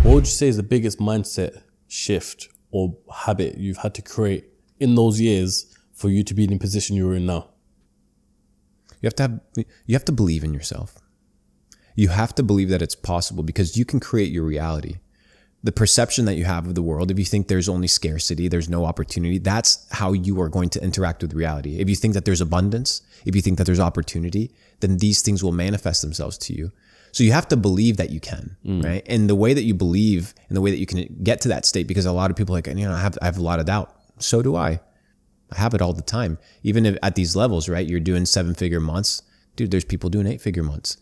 What would you say is the biggest mindset shift or habit you've had to create in those years for you to be in the position you're in now? You have to believe in yourself. You have to believe that it's possible, because you can create your reality. The perception that you have of the world, if you think there's only scarcity, there's no opportunity, that's how you are going to interact with reality. If you think that there's abundance, if you think that there's opportunity, then these things will manifest themselves to you. So you have to believe that you can, right? And the way that you believe and the way that you can get to that state, because a lot of people are like, I have a lot of doubt. So do I. I have it all the time. Even if at these levels, right? You're doing 7-figure months. Dude, there's people doing 8-figure months.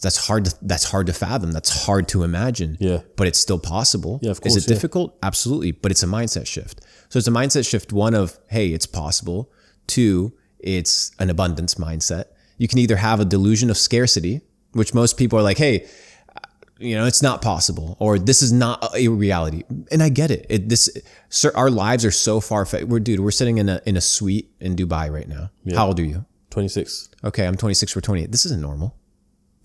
That's hard to fathom. That's hard to imagine. Yeah. But it's still possible. Yeah, of course. Is it difficult? Absolutely. But it's a mindset shift. So it's a mindset shift, one of, hey, it's possible. 2, it's an abundance mindset. You can either have a delusion of scarcity, which most people are like, hey, it's not possible, or this is not a reality. And I get it. Our lives are so far. We're sitting in a suite in Dubai right now. Yeah. How old are you? 26. Okay, I'm 26. We're 28. This isn't normal.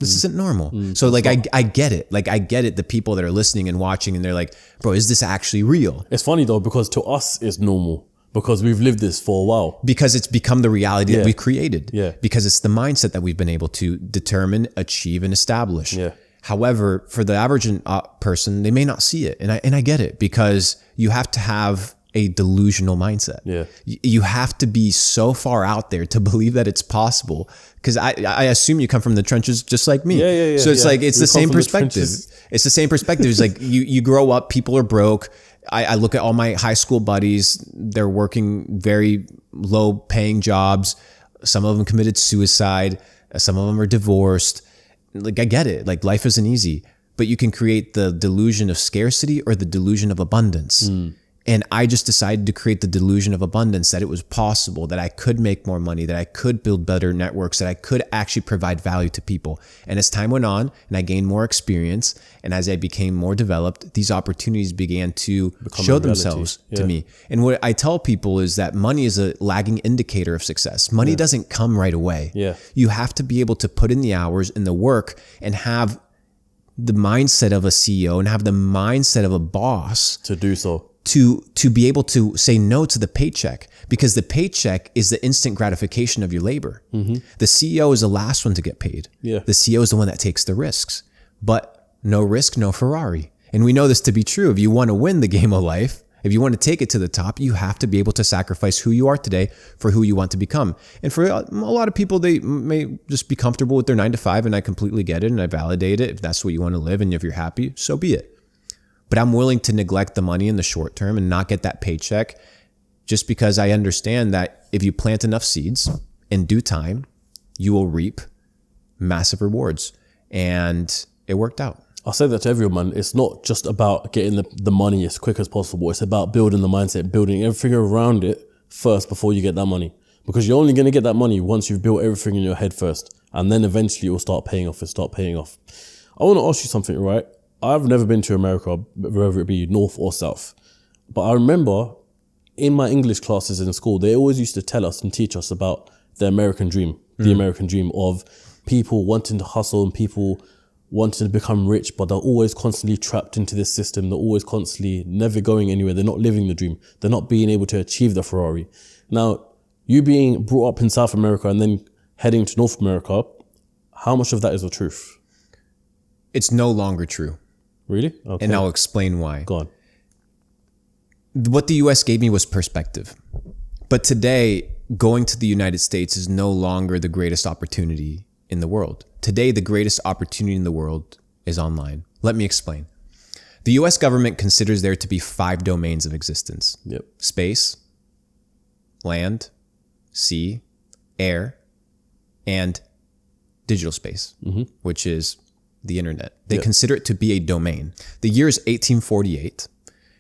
This isn't normal. So like, I get it. Like, I get it. The people that are listening and watching, and they're like, bro, is this actually real? It's funny though, because to us it's normal, because we've lived this for a while. Because it's become the reality that we've created. Yeah. Because it's the mindset that we've been able to determine, achieve, and establish. Yeah. However, for the average person, they may not see it. And I get it, because you have to have a delusional mindset. Yeah. You have to be so far out there to believe that it's possible. Because I assume you come from the trenches just like me. Yeah. So it's like, it's the same perspective. It's the same perspective. It's like you grow up, people are broke. I look at all my high school buddies. They're working very low paying jobs. Some of them committed suicide. Some of them are divorced. Like, I get it. Like, life isn't easy, but you can create the delusion of scarcity or the delusion of abundance. And I just decided to create the delusion of abundance, that it was possible, that I could make more money, that I could build better networks, that I could actually provide value to people. And as time went on and I gained more experience, and as I became more developed, these opportunities began to show themselves to me. And what I tell people is that money is a lagging indicator of success. Money doesn't come right away. You have to be able to put in the hours and the work and have the mindset of a CEO and have the mindset of a boss to do so. To be able to say no to the paycheck, because the paycheck is the instant gratification of your labor. The CEO is the last one to get paid. The CEO is the one that takes the risks, but no risk, no Ferrari. And we know this to be true. If you want to win the game of life, if you want to take it to the top, you have to be able to sacrifice who you are today for who you want to become. And for a lot of people, they may just be comfortable with their 9-to-5, and I completely get it and I validate it. If that's what you want to live and if you're happy, so be it. But I'm willing to neglect the money in the short term and not get that paycheck, just because I understand that if you plant enough seeds in due time, you will reap massive rewards. And it worked out. I say that to everyone. It's not just about getting the money as quick as possible. It's about building the mindset, building everything around it first before you get that money. Because you're only going to get that money once you've built everything in your head first. And then eventually it will start paying off. I want to ask you something, right? I've never been to America, whether it be north or south. But I remember in my English classes in school, they always used to tell us and teach us about the American dream. The American dream of people wanting to hustle and people wanting to become rich, but they're always constantly trapped into this system. They're always constantly never going anywhere. They're not living the dream. They're not being able to achieve the Ferrari. Now, you being brought up in South America and then heading to North America, how much of that is the truth? It's no longer true. Really? Okay. And I'll explain why. Go on. What the US gave me was perspective. But today, going to the United States is no longer the greatest opportunity in the world. Today, the greatest opportunity in the world is online. Let me explain. The US government considers there to be 5 domains of existence. Space, land, sea, air, and digital space, which is the internet. They consider it to be a domain. The year is 1848.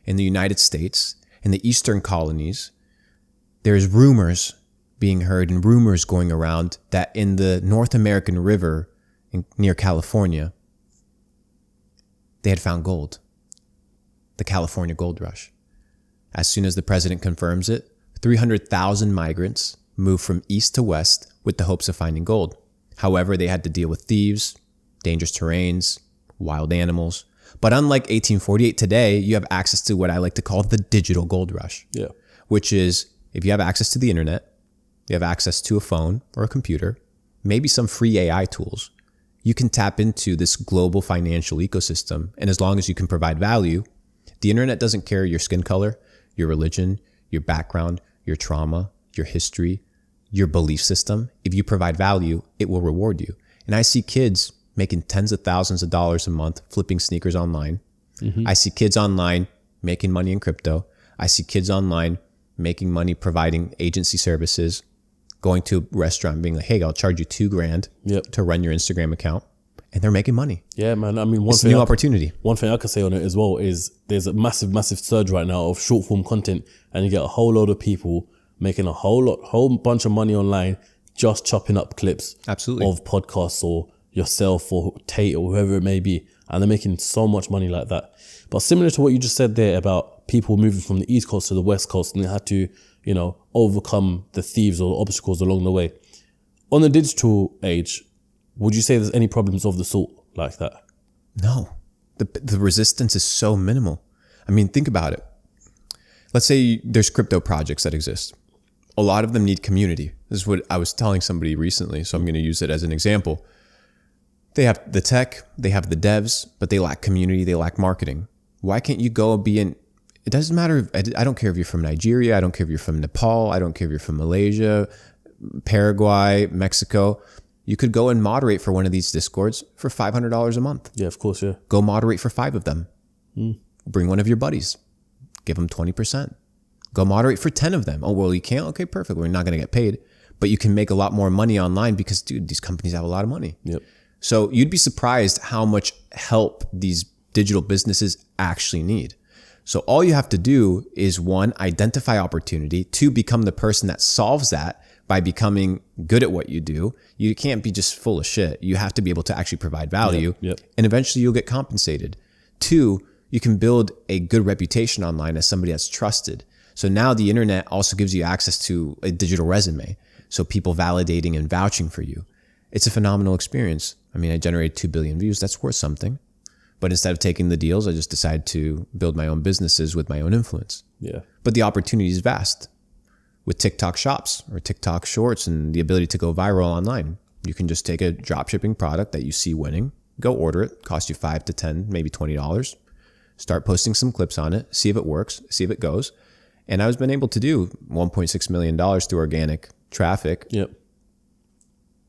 In the United States, in the eastern colonies, there's rumors being heard and rumors going around that in the North American River near California, they had found gold. The California gold rush. As soon as the president confirms it, 300,000 migrants moved from east to west with the hopes of finding gold. However, they had to deal with thieves, dangerous terrains, wild animals. But unlike 1848, today you have access to what I like to call the digital gold rush. Yeah. Which is, if you have access to the internet, you have access to a phone or a computer, maybe some free AI tools, you can tap into this global financial ecosystem. And as long as you can provide value, the internet doesn't care your skin color, your religion, your background, your trauma, your history, your belief system. If you provide value, it will reward you. And I see kids making tens of thousands of dollars a month flipping sneakers online. I see kids online making money in crypto. I see kids online making money providing agency services, going to a restaurant being like, hey, I'll charge you $2,000 to run your Instagram account. And they're making money. Yeah, man. I mean, it's a new opportunity. One thing I could say on it as well is there's a massive, massive surge right now of short form content, and you get a whole load of people making a whole bunch of money online, just chopping up clips Absolutely. Of podcasts or yourself or Tate or whoever it may be. And they're making so much money like that. But similar to what you just said there about people moving from the East Coast to the West Coast, and they had to, you know, overcome the thieves or the obstacles along the way. On the digital age, would you say there's any problems of the sort like that? No. The resistance is so minimal. I mean, think about it. Let's say there's crypto projects that exist. A lot of them need community. This is what I was telling somebody recently, so I'm going to use it as an example. They have the tech, they have the devs, but they lack community, they lack marketing. Why can't you go be in... It doesn't matter. I don't care if you're from Nigeria. I don't care if you're from Nepal. I don't care if you're from Malaysia, Paraguay, Mexico. You could go and moderate for one of these Discords for $500 a month. Yeah, of course, yeah. Go moderate for 5 of them. Bring one of your buddies. Give them 20%. Go moderate for 10 of them. Oh, well, you can't? Okay, perfect. We're not going to get paid. But you can make a lot more money online because, dude, these companies have a lot of money. Yep. So you'd be surprised how much help these digital businesses actually need. So all you have to do is 1, identify opportunity, 2, become the person that solves that by becoming good at what you do. You can't be just full of shit. You have to be able to actually provide value. Yep. And eventually you'll get compensated. 2, you can build a good reputation online as somebody that's trusted. So now the internet also gives you access to a digital resume. So people validating and vouching for you. It's a phenomenal experience. I mean, I generated 2 billion views. That's worth something. But instead of taking the deals, I just decided to build my own businesses with my own influence. Yeah. But the opportunity is vast. With TikTok shops or TikTok shorts and the ability to go viral online, you can just take a drop shipping product that you see winning, go order it, cost you $5 to $10, maybe $20. Start posting some clips on it, see if it works, see if it goes. And I've been able to do $1.6 million through organic traffic in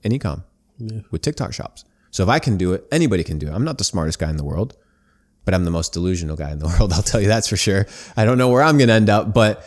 e-com with TikTok shops. So if I can do it, anybody can do it. I'm not the smartest guy in the world, but I'm the most delusional guy in the world. I'll tell you that's for sure. I don't know where I'm going to end up, but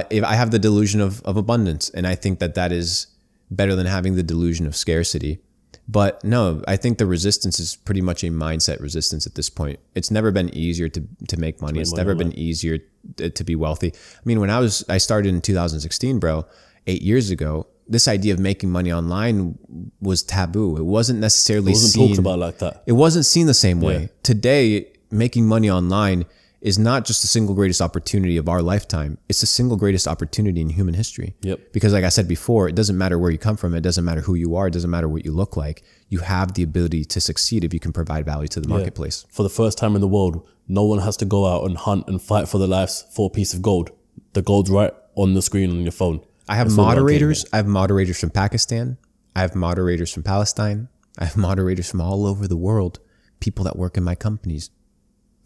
if I have the delusion of abundance, and I think that is better than having the delusion of scarcity. But no, I think the resistance is pretty much a mindset resistance at this point. It's never been easier to make money. It's never been easier to be wealthy. I mean, when I started in 2016, bro, 8 years ago, this idea of making money online was taboo. It wasn't necessarily seen. Talked about like that. It wasn't seen the same way. Today, making money online is not just the single greatest opportunity of our lifetime. It's the single greatest opportunity in human history. Yep. Because like I said before, it doesn't matter where you come from. It doesn't matter who you are. It doesn't matter what you look like. You have the ability to succeed if you can provide value to the marketplace. For the first time in the world, no one has to go out and hunt and fight for their lives for a piece of gold. The gold's right on the screen on your phone. I have moderators. I have moderators from Pakistan. I have moderators from Palestine. I have moderators from all over the world. People that work in my companies.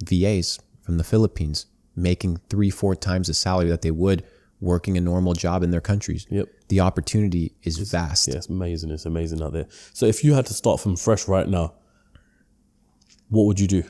VAs from the Philippines making 3-4 times the salary that they would working a normal job in their countries. Yep. The opportunity is vast. Yeah, it's amazing. It's amazing out there. So if you had to start from fresh right now, what would you do?